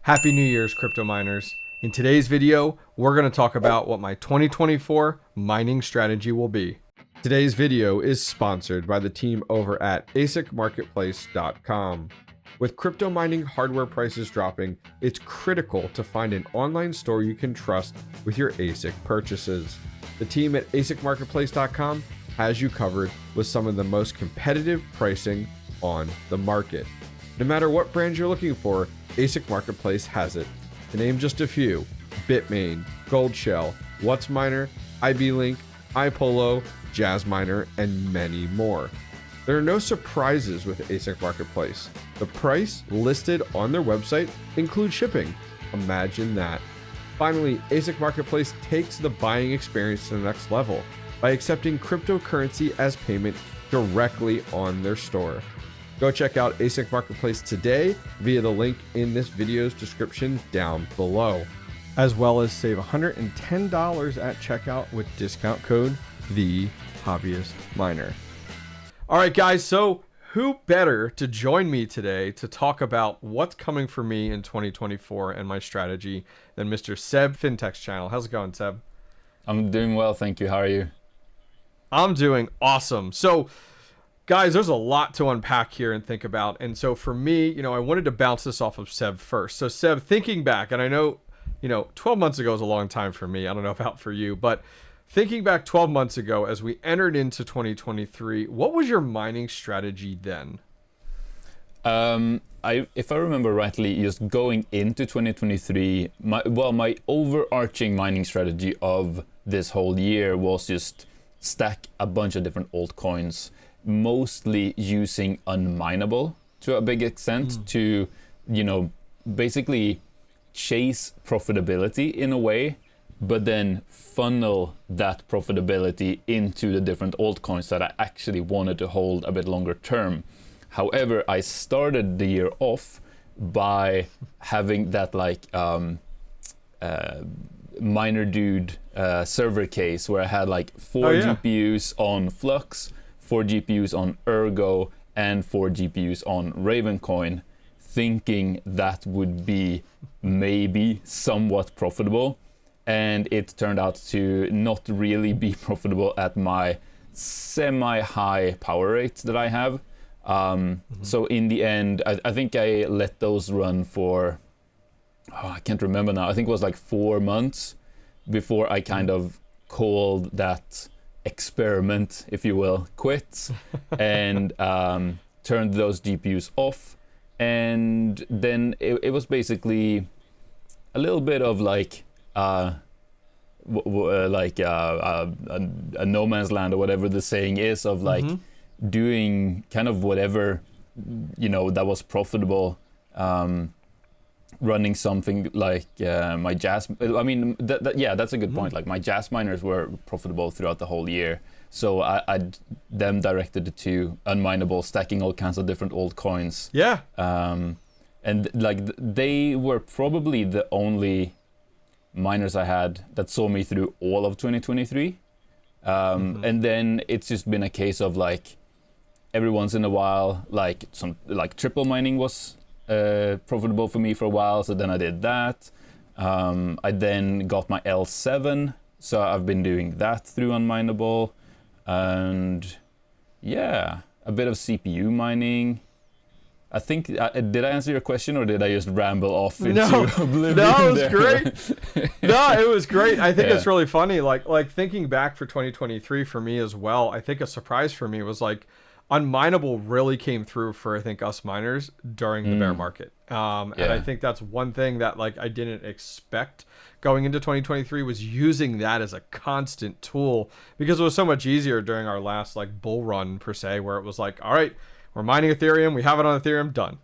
Happy New Year's, crypto miners. In today's video, we're going to talk about what my 2024 mining strategy will be. Today's video is sponsored by the team over at ASICmarketplace.com. With crypto mining hardware prices dropping, it's critical to find an online store you can trust with your ASIC purchases. The team at ASICmarketplace.com has you covered with some of the most competitive pricing on the market. No matter what brand you're looking for, ASIC Marketplace has it. To name just a few: Bitmain, Goldshell, WhatsMiner, IB-Link, iPolo, Jazzminer, and many more. There are no surprises with ASIC Marketplace. The price listed on their website includes shipping. Imagine that. Finally, ASIC Marketplace takes the buying experience to the next level by accepting cryptocurrency as payment directly on their store. Go check out ASIC Marketplace today via the link in this video's description down below, as well as save $110 at checkout with discount code THEHOBBYISTMINER. All right, guys, so who better to join me today to talk about what's coming for me in 2024 and my strategy than Mr. Seb Fintech's channel. How's it going, Seb? I'm doing well, thank you. How are you? I'm doing awesome. So, guys, there's a lot to unpack here and think about. And so for me, I wanted to bounce this off of Seb first. So Seb, thinking back, and I know, 12 months ago is a long time for me. I don't know about for you, but thinking back 12 months ago as we entered into 2023, what was your mining strategy then? If I remember rightly, just going into 2023, my overarching mining strategy of this whole year was just stack a bunch of different altcoins, mostly using unminable to a big extent to, basically chase profitability in a way, but then funnel that profitability into the different altcoins that I actually wanted to hold a bit longer term. However, I started the year off by having that miner dude server case where I had four GPUs on Flux, 4 GPUs on 𝐿, and 4 GPUs on Ravencoin, thinking that would be maybe somewhat profitable. And it turned out to not really be profitable at my semi-high power rates that I have. So in the end, I think I let those run for, I can't remember now, I think it was 4 months before I kind of called that experiment, if you will, quit, and turned those GPUs off. And then it was basically a little bit of a no man's land, or whatever the saying is, of doing kind of whatever that was profitable, running something like my jazz. I mean, that's a good point. My jazz miners were profitable throughout the whole year, so I'd them directed to unminable, stacking all kinds of different altcoins. Yeah. And they were probably the only miners I had that saw me through all of 2023. And then it's just been a case of every once in a while, some triple mining was profitable for me for a while, so then I did that. I then got my L7, so I've been doing that through unminable, and a bit of CPU mining. I think, did I answer your question, or did I just ramble off into oblivion? No, it was great. No, it was great. I think it's really funny. Like thinking back for 2023 for me as well, I think a surprise for me was unminable really came through for, I think, us miners during the bear market. And I think that's one thing that I didn't expect going into 2023, was using that as a constant tool, because it was so much easier during our last bull run per se, where it was all right, we're mining Ethereum, we have it on Ethereum, done.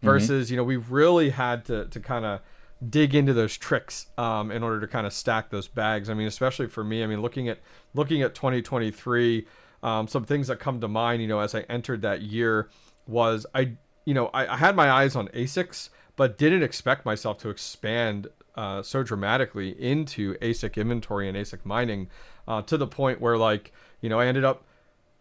Versus, we really had to kind of dig into those tricks in order to kind of stack those bags. I mean, especially for me, looking at 2023, some things that come to mind, as I entered that year was I had my eyes on ASICs, but didn't expect myself to expand so dramatically into ASIC inventory and ASIC mining, to the point where I ended up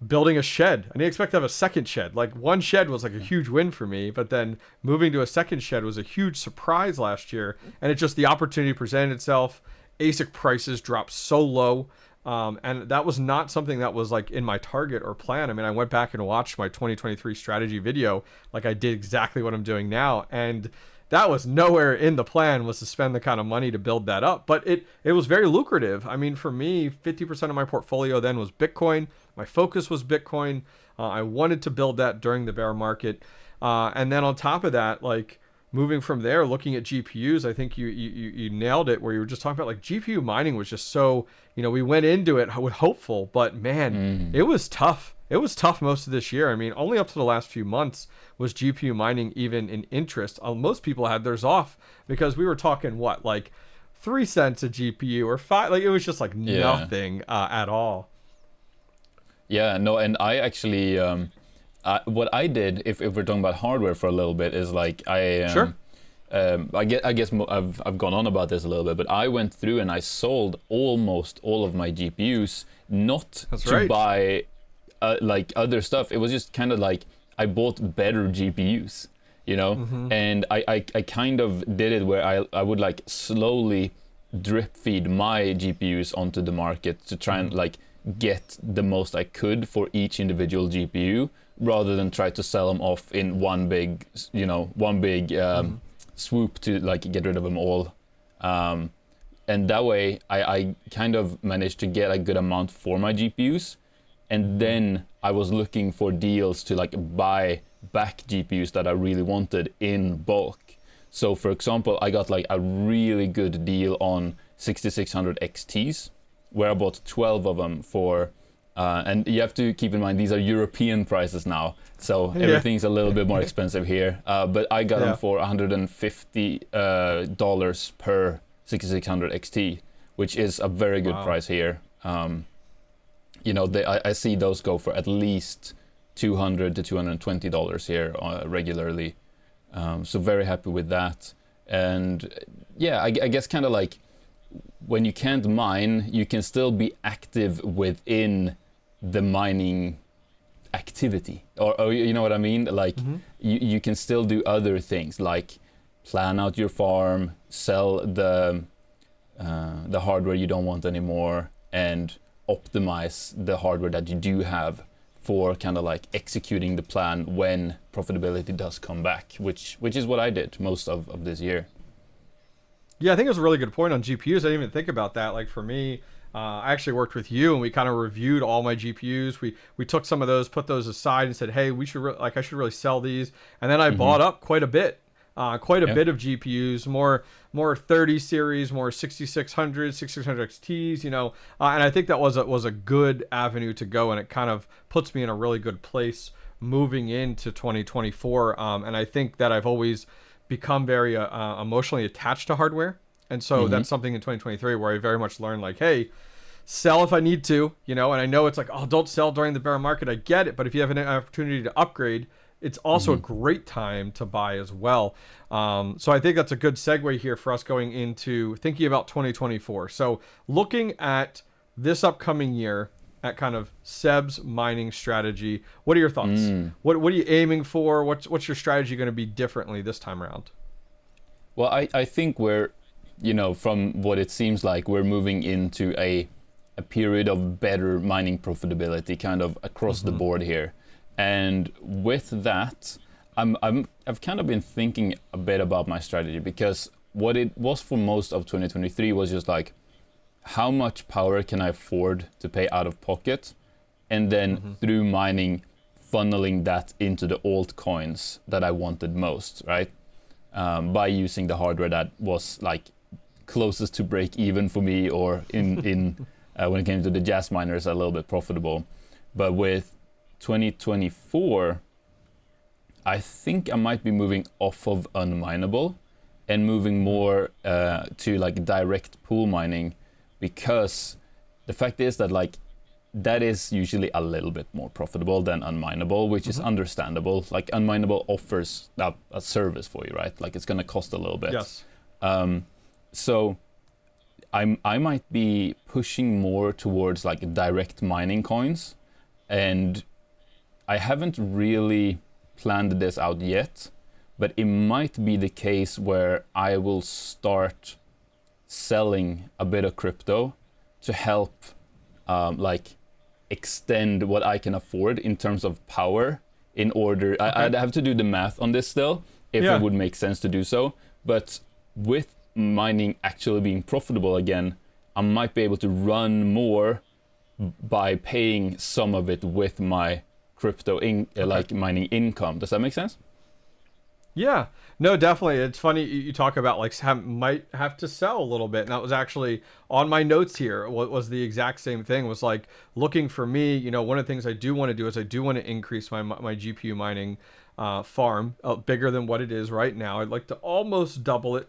building a shed. I didn't expect to have a second shed. Like one shed was like a huge win for me, but then moving to a second shed was a huge surprise last year. And it just, the opportunity presented itself. ASIC prices dropped so low. And that was not something that was like in my target or plan. I mean, I went back and watched my 2023 strategy video. Like I did exactly what I'm doing now. And that was nowhere in the plan, was to spend the kind of money to build that up. But it was very lucrative. I mean, for me, 50% of my portfolio then was Bitcoin. My focus was Bitcoin. I wanted to build that during the bear market. And then on top of that, like moving from there, looking at GPUs, I think you nailed it, where you were just talking about like GPU mining was just so, you know, we went into it with hopeful, but man, it was tough. It was tough most of this year. I mean, only up to the last few months was GPU mining even in interest. Most people had theirs off because we were talking what, like 3 cents a GPU or 5, like it was just like nothing at all. Yeah, no, and I actually, what I did, if we're talking about hardware for a little bit, is like Sure. I guess I've gone on about this a little bit, but I went through and I sold almost all of my GPUs, not to buy like other stuff. It was just kind of like I bought better GPUs, you know, and I kind of did it where I would like slowly drip feed my GPUs onto the market to try and like get the most I could for each individual GPU, rather than try to sell them off in one big, you know, swoop to like get rid of them all. And that way I kind of managed to get a good amount for my GPUs. And then I was looking for deals to like buy back GPUs that I really wanted in bulk. So for example, I got like a really good deal on 6600 XTs, where I bought 12 of them for, and you have to keep in mind, these are European prices now. So everything's a little bit more expensive here. But I got them for $150 per 6600 XT, which is a very good price here. You know, I see those go for at least $200 to $220 here regularly. So very happy with that. And yeah, I guess kind of like when you can't mine, you can still be active within the mining activity, or you know what I mean? Like you can still do other things, like plan out your farm, sell the hardware you don't want anymore, and optimize the hardware that you do have for kind of like executing the plan when profitability does come back, which is what I did most of this year. Yeah, I think it was a really good point on GPUs. I didn't even think about that. Like for me, I actually worked with you and we kind of reviewed all my GPUs. We took some of those, put those aside, and said, hey, we should I should really sell these. And then I bought up quite a bit. Bit of GPUs, more 30 series, more 6600, 6600 XTs, you know, and I think that was a good avenue to go, and it kind of puts me in a really good place moving into 2024. And I think that I've always become very emotionally attached to hardware, and so that's something in 2023 where I very much learned, like, hey, sell if I need to, you know. And I know it's like, oh, don't sell during the bear market. I get it, but if you have an opportunity to upgrade, it's also a great time to buy as well. So I think that's a good segue here for us going into thinking about 2024. So looking at this upcoming year, at kind of Seb's mining strategy, what are your thoughts? What are you aiming for? What's your strategy going to be differently this time around? Well, I think we're, you know, from what it seems like, we're moving into a period of better mining profitability kind of across the board here. And with that, I've kind of been thinking a bit about my strategy, because what it was for most of 2023 was just like, how much power can I afford to pay out of pocket? And then through mining, funneling that into the altcoins that I wanted most, right? By using the hardware that was like closest to break even for me, or in when it came to the gas miners, a little bit profitable. But with 2024, I think I might be moving off of unminable and moving more to like direct pool mining, because the fact is that like that is usually a little bit more profitable than unminable, which is understandable. Like unminable offers a service for you, right? Like it's going to cost a little bit. Yes. So I might be pushing more towards like direct mining coins. and I haven't really planned this out yet, but it might be the case where I will start selling a bit of crypto to help like extend what I can afford in terms of power in order. I'd have to do the math on this still, if it would make sense to do so. But with mining actually being profitable again, I might be able to run more by paying some of it with my crypto like mining income. Does that make sense? Yeah, no, definitely. It's funny you talk about like might have to sell a little bit, and that was actually on my notes here. What was the exact same thing, was like looking for me. You know, one of the things I do want to do is I do want to increase my GPU mining farm bigger than what it is right now. I'd like to almost double it.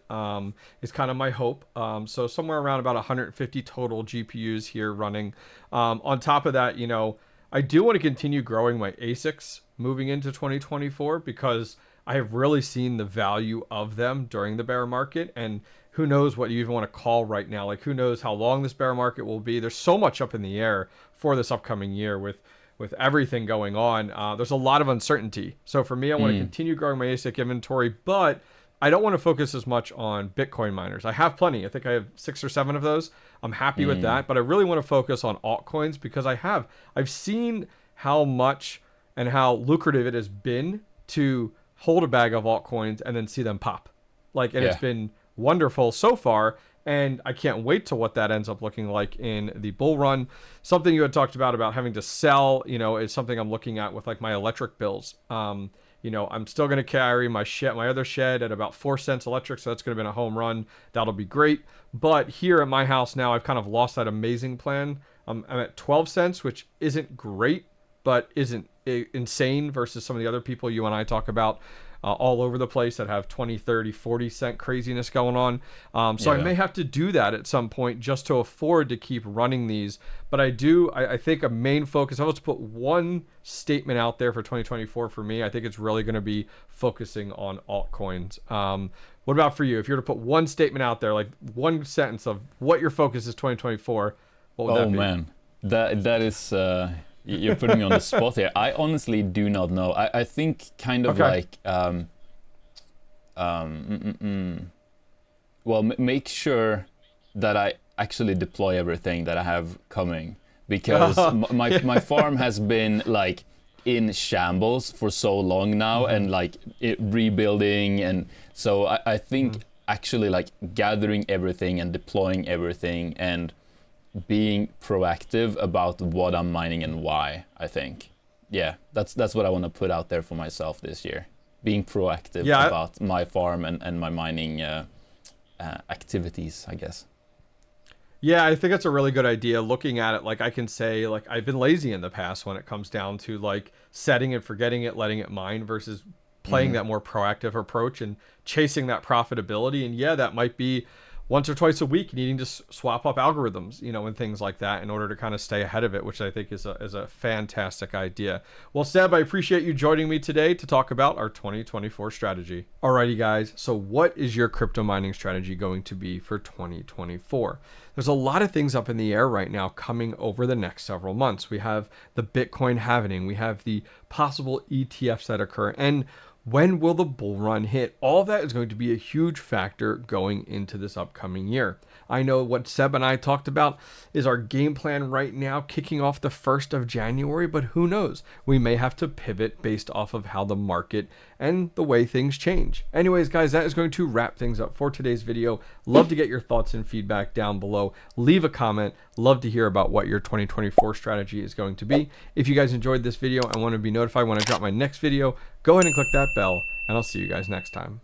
Is kind of my hope. So somewhere around about 150 total GPUs here running. On top of that, you know, I do want to continue growing my ASICs moving into 2024 because I have really seen the value of them during the bear market, and who knows what you even want to call right now. Like, who knows how long this bear market will be. There's so much up in the air for this upcoming year with everything going on. There's a lot of uncertainty. So for me, I want to continue growing my ASIC inventory, but I don't want to focus as much on Bitcoin miners. I have plenty. I think I have 6 or 7 of those. I'm happy with that, but I really want to focus on altcoins because I've seen how much and how lucrative it has been to hold a bag of altcoins and then see them pop. Like, and it's been wonderful so far, and I can't wait to what that ends up looking like in the bull run. Something you had talked about having to sell, you know, is something I'm looking at with like my electric bills. You know, I'm still going to carry my other shed at about 4 cents electric, so that's going to be a home run. That'll be great. But here at my house now, I've kind of lost that amazing plan. I'm at 12 cents, which isn't great, but isn't insane versus some of the other people you and I talk about all over the place that have 20, 30, 40 cent craziness going on. So I may have to do that at some point just to afford to keep running these. But I think a main focus, I was to put one statement out there for 2024 for me, I think it's really going to be focusing on altcoins. What about for you? If you were to put one statement out there, like one sentence of what your focus is 2024, what would that be? Oh man, that is... You're putting me on the spot here. I honestly do not know. I think kind of like, well, make sure that I actually deploy everything that I have coming, because my farm has been like in shambles for so long now, and like rebuilding, and so I think actually like gathering everything and deploying everything and being proactive about what I'm mining and why. I think, that's what I want to put out there for myself this year. Being proactive about my farm and my mining activities, I guess. Yeah, I think that's a really good idea. Looking at it, like I can say, like I've been lazy in the past when it comes down to like setting and forgetting it, letting it mine versus playing that more proactive approach and chasing that profitability. And that might be once or twice a week needing to swap up algorithms, you know, and things like that in order to kind of stay ahead of it, which I think is a fantastic idea. Well, Seb, I appreciate you joining me today to talk about our 2024 strategy. Alrighty, guys. So what is your crypto mining strategy going to be for 2024? There's a lot of things up in the air right now coming over the next several months. We have the Bitcoin halving. We have the possible ETFs that occur. And when will the bull run hit? All of that is going to be a huge factor going into this upcoming year. I know what Seb and I talked about is our game plan right now kicking off the 1st of January, but who knows? We may have to pivot based off of how the market and the way things change. Anyways, guys, that is going to wrap things up for today's video. Love to get your thoughts and feedback down below. Leave a comment. Love to hear about what your 2024 strategy is going to be. If you guys enjoyed this video and want to be notified when I drop my next video, go ahead and click that bell, and I'll see you guys next time.